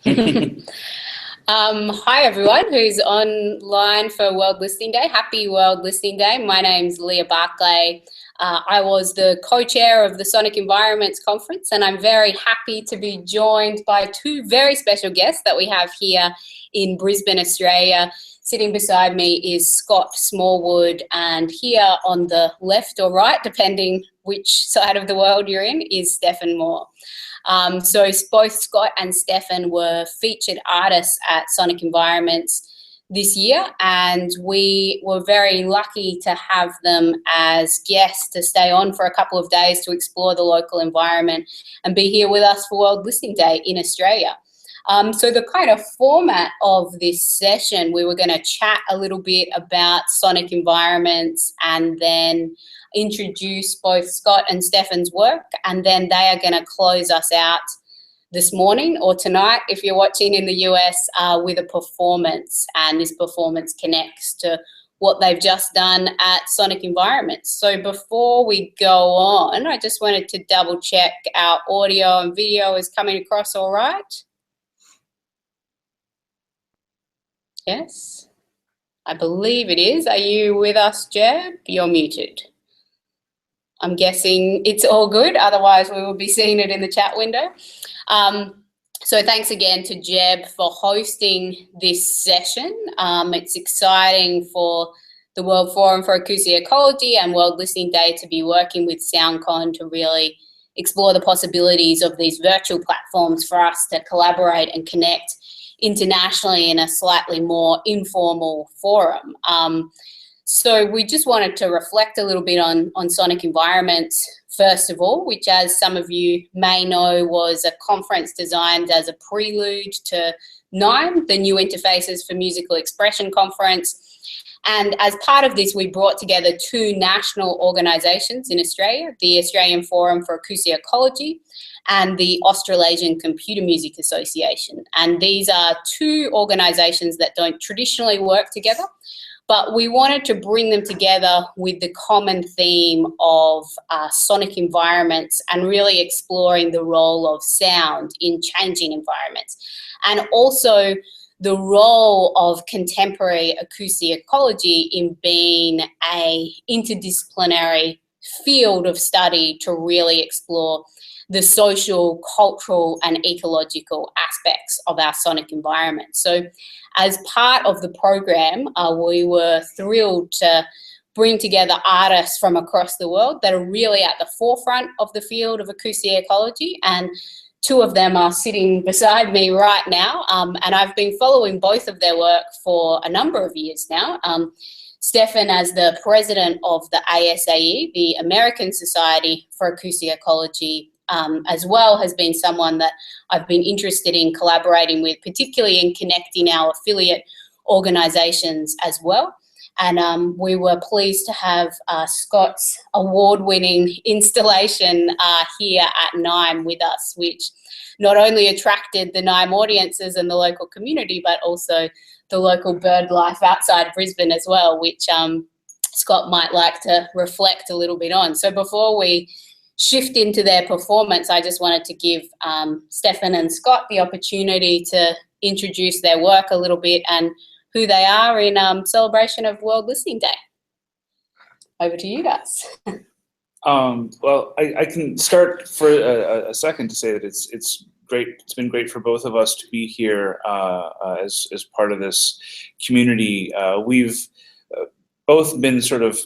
Hi everyone who's online for World Listening Day. Happy World Listening Day. My name's Leah Barclay. I was the co-chair of the Sonic Environments Conference, and I'm very happy to be joined by two very special guests that we have here in Brisbane, Australia. Sitting beside me is Scott Smallwood, and here on the left or right, depending which side of the world you're in, is Stephan. So both Scott and Stephan were featured artists at Sonic Environments this year, and we were very lucky to have them as guests to stay on for a couple of days to explore the local environment and be here with us for World Listening Day in Australia. So the kind of format of this session, we were going to chat a little bit about Sonic Environments and then introduce both Scott and Stephan's work, and then they are going to close us out this morning or tonight if you're watching in the US with a performance, and this performance connects to what they've just done at Sonic Environments. So before we go on, I just wanted to double check our audio and video is coming across all right. Yes, I believe it is. Are you with us, Jeb? You're muted. I'm guessing it's all good, otherwise we will be seeing it in the chat window. So thanks again to Jeb for hosting this session. It's exciting for the World Forum for Acoustic Ecology and World Listening Day to be working with SoundCon to really explore the possibilities of these virtual platforms for us to collaborate and connect internationally in a slightly more informal forum. So we just wanted to reflect a little bit on Sonic Environments, first of all, which, as some of you may know, was a conference designed as a prelude to NIME, the New Interfaces for Musical Expression conference. And as part of this, we brought together two national organisations in Australia, the Australian Forum for Acoustic Ecology and the Australasian Computer Music Association. And these are two organisations that don't traditionally work together, but we wanted to bring them together with the common theme of sonic environments and really exploring the role of sound in changing environments, and also the role of contemporary acoustic ecology in being an interdisciplinary field of study to really explore the social, cultural and ecological aspects of our sonic environment. So as part of the program, we were thrilled to bring together artists from across the world that are really at the forefront of the field of acoustic ecology, and two of them are sitting beside me right now, and I've been following both of their work for a number of years now. Stephan, as the president of the ASAE, the American Society for Acoustic Ecology, as well, has been someone that I've been interested in collaborating with, particularly in connecting our affiliate organisations as well. And we were pleased to have Scott's award-winning installation here at NIME with us, which not only attracted the NIME audiences and the local community, but also the local bird life outside Brisbane as well, which Scott might like to reflect a little bit on. So before we shift into their performance, I just wanted to give Stephan and Scott the opportunity to introduce their work a little bit and who they are in celebration of World Listening Day. Over to you guys. Well, I can start for a second to say that it's great. It's been great for both of us to be here as part of this community. We've both been sort of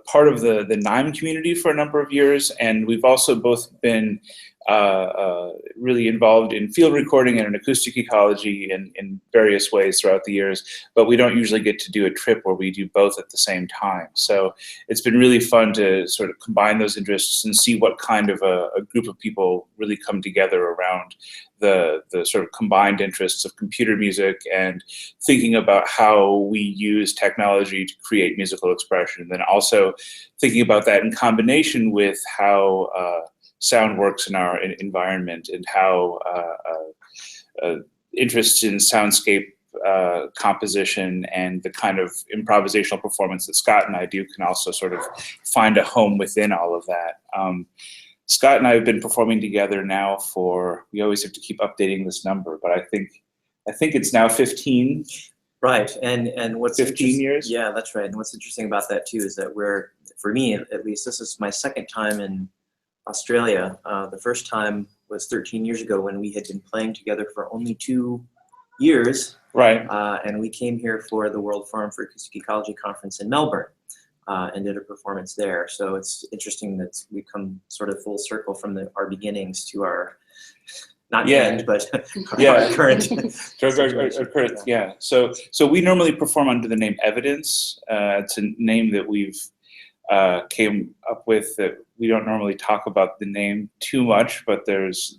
part of the NIME community for a number of years, and we've also both been really involved in field recording and in acoustic ecology in various ways throughout the years, but we don't usually get to do a trip where we do both at the same time. So it's been really fun to sort of combine those interests and see what kind of a group of people really come together around the sort of combined interests of computer music and thinking about how we use technology to create musical expression, and then also thinking about that in combination with how sound works in our environment, and how interest in soundscape composition and the kind of improvisational performance that Scott and I do can also sort of find a home within all of that. Scott and I have been performing together now for, we always have to keep updating this number, but I think it's now 15. Right, and what's 15 years? Yeah, that's right. And what's interesting about that too is that for me at least, this is my second time in Australia. The first time was 13 years ago when we had been playing together for only 2 years. Right. And we came here for the World Forum for Acoustic Ecology Conference in Melbourne and did a performance there. So it's interesting that we've come sort of full circle from our beginnings to our, not end, but our current. Our current, yeah. So we normally perform under the name Evidence. It's a name that we've came up with that we don't normally talk about the name too much, but there's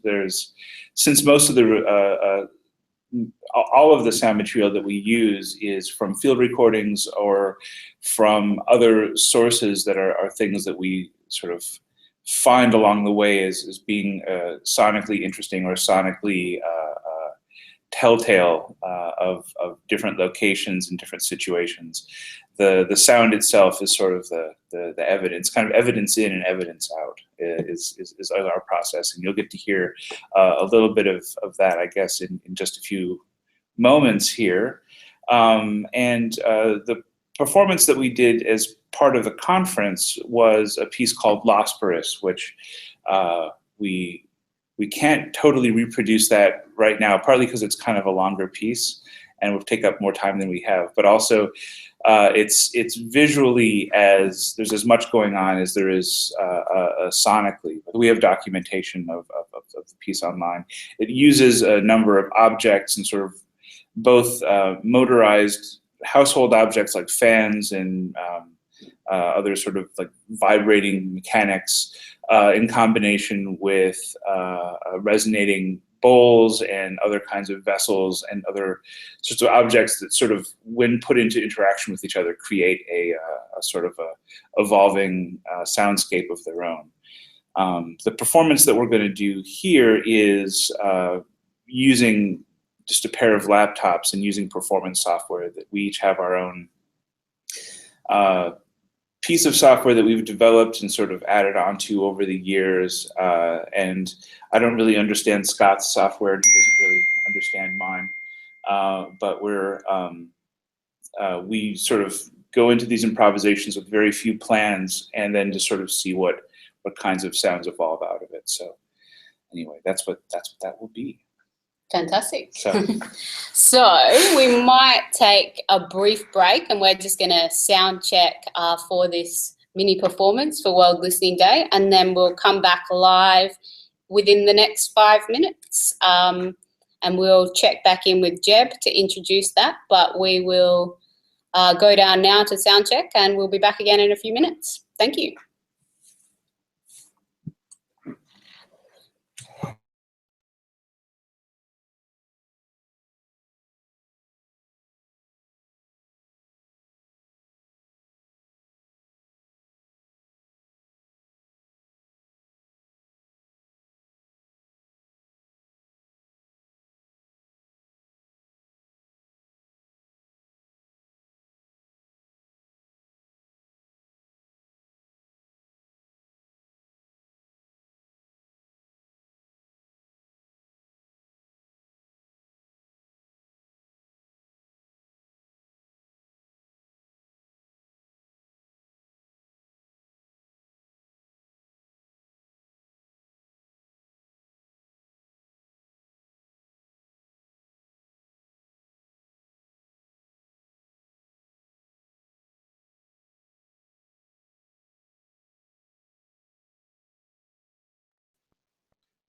since most of the all of the sound material that we use is from field recordings or from other sources that are things that we sort of find along the way as being sonically interesting or sonically telltale of different locations and different situations. The sound itself is sort of the evidence, kind of evidence in and evidence out is our process, and you'll get to hear a little bit of that, I guess, in just a few moments here. The performance that we did as part of the conference was a piece called Losperous, which we can't totally reproduce that right now, partly because it's kind of a longer piece and will take up more time than we have, but also it's visually there's as much going on as there is sonically. We have documentation of the piece online. It uses a number of objects and sort of both motorized household objects like fans and other sort of like vibrating mechanics in combination with resonating bowls and other kinds of vessels and other sorts of objects that sort of, when put into interaction with each other, create a sort of a evolving soundscape of their own. The performance that we're going to do here is using just a pair of laptops and using performance software that we each have our own piece of software that we've developed and sort of added onto over the years. And I don't really understand Scott's software. He doesn't really understand mine. But we sort of go into these improvisations with very few plans and then just sort of see what kinds of sounds evolve out of it. So anyway, that's what that will be. Fantastic. So we might take a brief break and we're just going to sound check for this mini performance for World Listening Day, and then we'll come back live within the next 5 minutes, and we'll check back in with Jeb to introduce that, but we will go down now to sound check and we'll be back again in a few minutes. Thank you.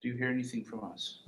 Do you hear anything from us?